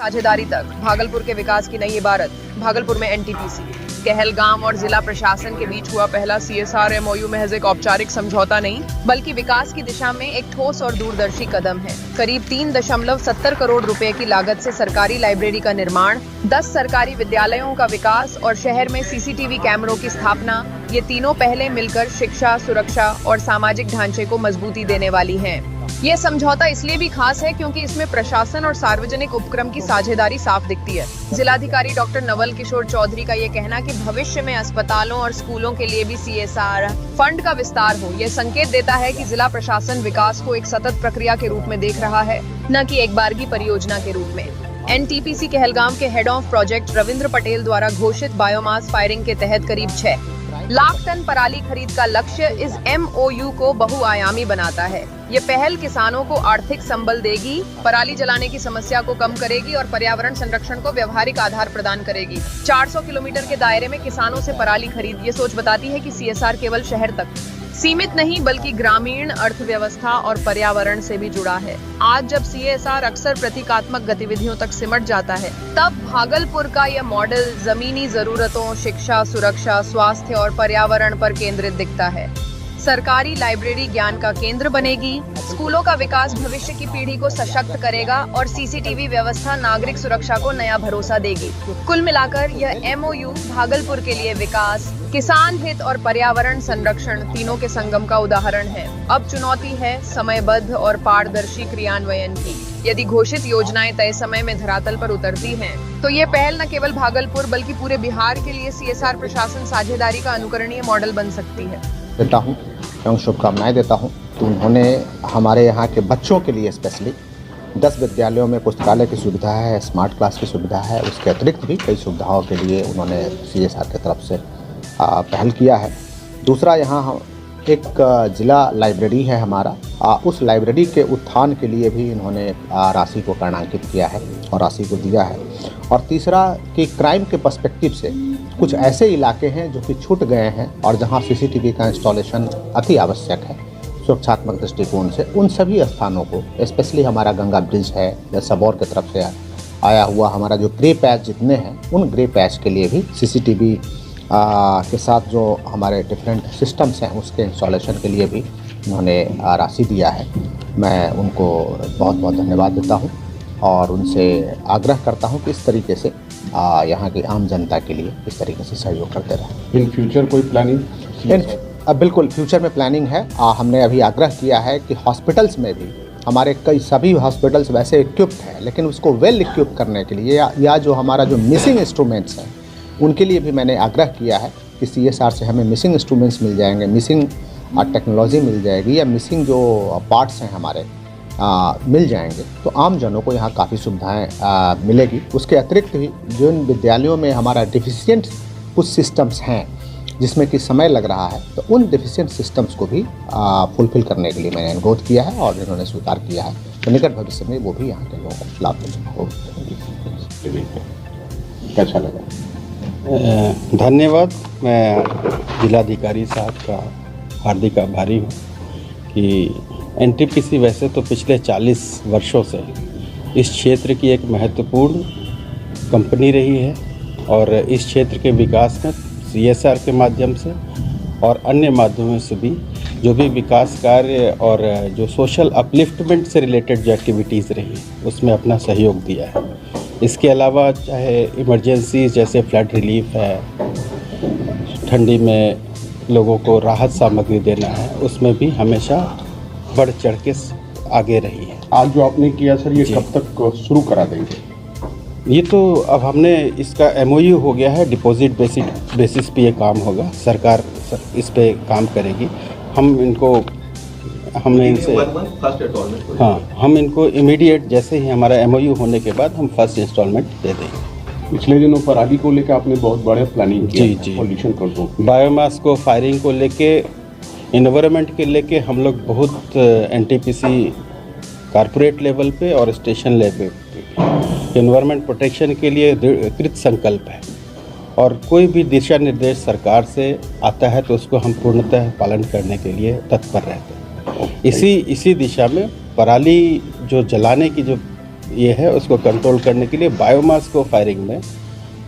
साझेदारी तक, भागलपुर के विकास की नई इबारत। भागलपुर में एनटीपीसी, कहलगांव और जिला प्रशासन के बीच हुआ पहला सीएसआर एमओयू महज एक औपचारिक समझौता नहीं, बल्कि विकास की दिशा में एक ठोस और दूरदर्शी कदम है। करीब 3.70 करोड़ रुपए की लागत से सरकारी लाइब्रेरी का निर्माण, 10 सरकारी विद्यालयों का विकास और शहर में सीसीटीवी कैमरों की स्थापना, ये तीनों पहले मिलकर शिक्षा, सुरक्षा और सामाजिक ढांचे को मजबूती देने वाली हैं। ये समझौता इसलिए भी खास है क्योंकि इसमें प्रशासन और सार्वजनिक उपक्रम की साझेदारी साफ दिखती है। जिलाधिकारी डॉक्टर नवल किशोर चौधरी का ये कहना कि भविष्य में अस्पतालों और स्कूलों के लिए भी सीएसआर फंड का विस्तार हो, ये संकेत देता है कि जिला प्रशासन विकास को एक सतत प्रक्रिया के रूप में देख रहा है, न कि एक बारगी परियोजना के रूप में। एनटीपीसी कहलगांव के head of project Ravindra Patel द्वारा घोषित बायोमास फायरिंग के तहत करीब 6 लाख टन पराली खरीद का लक्ष्य इस एमओयू को बहुआयामी बनाता है। ये पहल किसानों को आर्थिक संबल देगी, पराली जलाने की समस्या को कम करेगी और पर्यावरण संरक्षण को व्यवहारिक आधार प्रदान करेगी। 400 किलोमीटर के दायरे में किसानों से पराली खरीद, ये सोच बताती है कि सीएसआर केवल शहर तक सीमित नहीं बल्कि ग्रामीण अर्थव्यवस्था और पर्यावरण से भी जुड़ा है। आज जब सीएसआर अक्सर प्रतीकात्मक गतिविधियों तक सिमट जाता है, तब भागलपुर का यह मॉडल जमीनी जरूरतों, शिक्षा, सुरक्षा, स्वास्थ्य और पर्यावरण पर केंद्रित दिखता है। सरकारी लाइब्रेरी ज्ञान का केंद्र बनेगी, स्कूलों का विकास भविष्य की पीढ़ी को सशक्त करेगा और सीसीटीवी व्यवस्था नागरिक सुरक्षा को नया भरोसा देगी। कुल मिलाकर यह एमओयू भागलपुर के लिए विकास, किसान हित और पर्यावरण संरक्षण तीनों के संगम का उदाहरण है। अब चुनौती है समयबद्ध और पारदर्शी क्रियान्वयन की। यदि घोषित योजनाएं तय समय में धरातल पर उतरती हैं, तो ये पहल न केवल भागलपुर बल्कि पूरे बिहार के लिए सीएसआर प्रशासन साझेदारी का अनुकरणीय मॉडल बन सकती है। देता हूँ एवं शुभकामनाएं देता हूँ। तो उन्होंने हमारे यहाँ के बच्चों के लिए स्पेशली 10 विद्यालयों में पुस्तकालय की सुविधा है, स्मार्ट क्लास की सुविधा है, उसके अतिरिक्त भी कई सुविधाओं के लिए उन्होंने सीएसआर की तरफ से पहल किया है। दूसरा, यहाँ एक जिला लाइब्रेरी है हमारा, उस लाइब्रेरी के उत्थान के लिए भी इन्होंने राशि को कर्णांकित किया है और राशि को दिया है। और तीसरा कि क्राइम के पर्सपेक्टिव से कुछ ऐसे इलाके हैं जो कि छूट गए हैं और जहां सीसीटीवी का इंस्टॉलेशन अति आवश्यक है सुरक्षात्मक दृष्टिकोण से, उन सभी स्थानों को, स्पेशली हमारा गंगा ब्रिज है या सबौर की तरफ से आया हुआ हमारा जो ग्रे पैच जितने हैं, उन ग्रे पैच के लिए भी सीसीटीवी के साथ जो हमारे डिफरेंट सिस्टम्स हैं उसके इंस्टॉलेशन के लिए भी उन्होंने राशि दिया है। मैं उनको बहुत बहुत धन्यवाद देता हूं और उनसे आग्रह करता हूं कि इस तरीके से यहाँ की आम जनता के लिए इस तरीके से सहयोग करते रहें। इन फ्यूचर कोई प्लानिंग? बिल्कुल फ्यूचर में प्लानिंग है। हमने अभी आग्रह किया है कि हॉस्पिटल्स में भी हमारे कई सभी हॉस्पिटल्स वैसे इक्विप्ड हैं, लेकिन उसको वेल इक्विप करने के लिए या जो हमारा जो मिसिंग इंस्ट्रूमेंट्स हैं उनके लिए भी मैंने आग्रह किया है कि सीएसआर से हमें मिसिंग इंस्ट्रूमेंट्स मिल जाएंगे, मिसिंग टेक्नोलॉजी मिल जाएगी या मिसिंग जो पार्ट्स हैं हमारे मिल जाएंगे, तो आम जनों को यहाँ काफ़ी सुविधाएं मिलेगी। उसके अतिरिक्त भी जिन विद्यालयों में हमारा डिफिशिएंट कुछ सिस्टम्स हैं जिसमें कि समय लग रहा है, तो उन डिफिशिएंट सिस्टम्स को भी फुलफिल करने के लिए मैंने अनुरोध किया है और इन्होंने स्वीकार किया है। तो निकट भविष्य में वो भी यहाँ के लोगों को लाभ मिलेगा। कैसा लगा? धन्यवाद। मैं जिलाधिकारी साहब का हार्दिक आभारी हूँ कि एनटीपीसी वैसे तो पिछले 40 वर्षों से इस क्षेत्र की एक महत्वपूर्ण कंपनी रही है और इस क्षेत्र के विकास में सीएसआर के माध्यम से और अन्य माध्यमों से भी जो भी विकास कार्य और जो सोशल अपलिफ्टमेंट से रिलेटेड जो एक्टिविटीज़ रही उसमें अपना सहयोग दिया है। इसके अलावा चाहे इमरजेंसी जैसे फ्लड रिलीफ है, ठंडी में लोगों को राहत सामग्री देना है, उसमें भी हमेशा बढ़ चढ़ के आगे रही है। आज जो आपने किया सर, ये कब तक शुरू करा देंगे? ये तो अब हमने इसका एमओयू हो गया है, डिपॉजिट बेसिस पे ये काम होगा, सरकार इस पे काम करेगी। हमने इनसे हम इनको इमीडिएट जैसे ही हमारा एमओयू होने के बाद हम फर्स्ट इंस्टॉलमेंट दे देंगे। पिछले दिनों पराली को लेकर आपने बहुत बड़े प्लानिंग किया जी पॉल्यूशन कंट्रोल, बायोमास को फायरिंग को लेके, इन्वायरमेंट के लेके हम लोग बहुत एनटीपीसी कॉर्पोरेट लेवल पे और स्टेशन लेवल पे इन्वायरमेंट प्रोटेक्शन के लिए कृत संकल्प है और कोई भी दिशा निर्देश सरकार से आता है तो उसको हम पूर्णतः पालन करने के लिए तत्पर रहते हैं। इसी दिशा में पराली जो जलाने की जो ये है उसको कंट्रोल करने के लिए बायोमास को फायरिंग में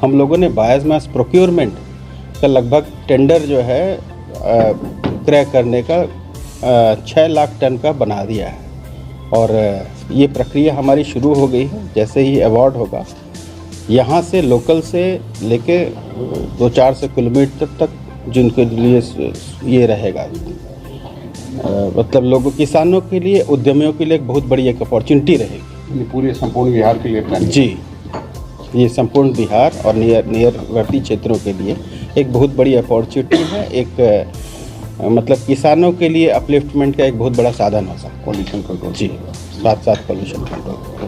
हम लोगों ने बायोमास प्रोक्योरमेंट का लगभग टेंडर जो है क्रय करने का 6 लाख टन का बना दिया है और ये प्रक्रिया हमारी शुरू हो गई है। जैसे ही अवार्ड होगा यहाँ से लोकल से लेके 200-400 किलोमीटर तक जिनके लिए ये रहेगा मतलब लोगों किसानों के लिए उद्यमियों के लिए एक बहुत बड़ी एक अपॉर्चुनिटी रहेगी। ये पूरे संपूर्ण बिहार के लिए प्लानिंग जी, ये संपूर्ण बिहार और नियरवर्ती क्षेत्रों के लिए एक बहुत बड़ी अपॉर्चुनिटी है। एक मतलब किसानों के लिए अपलिफ्टमेंट का एक बहुत बड़ा साधन हो सकता है। पॉल्यूशन कंट्रोल जी, साथ साथ पॉल्यूशन कंट्रोल।